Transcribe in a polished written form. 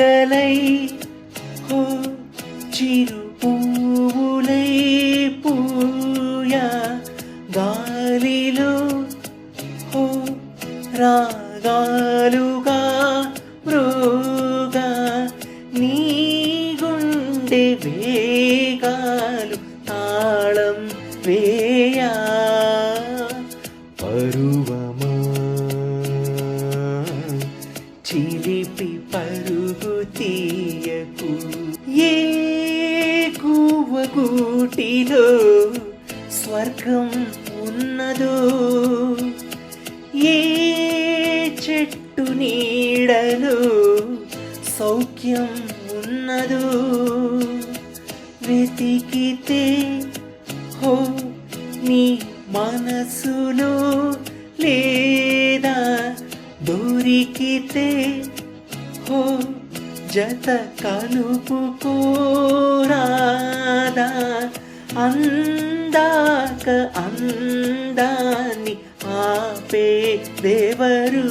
తీగలై హో చిరు పువ్వులై పూయా గాలిలో హో రాగాలుగా మృగా నీ గుండె వేగాలు తాళం వేయా పరువమా చిలిపి పరుగు తీయకు ఏ గువ్వగూటిలో స్వర్గం ఉన్నదో ఏ చెట్టు నీడలో సౌఖ్యం ఉన్నదో వెతికితే హో నీ మనసులో లేదా దొరికితే హో జత కలుపుకోరాదా అందాక అందాన్ని ఆపే దేవరు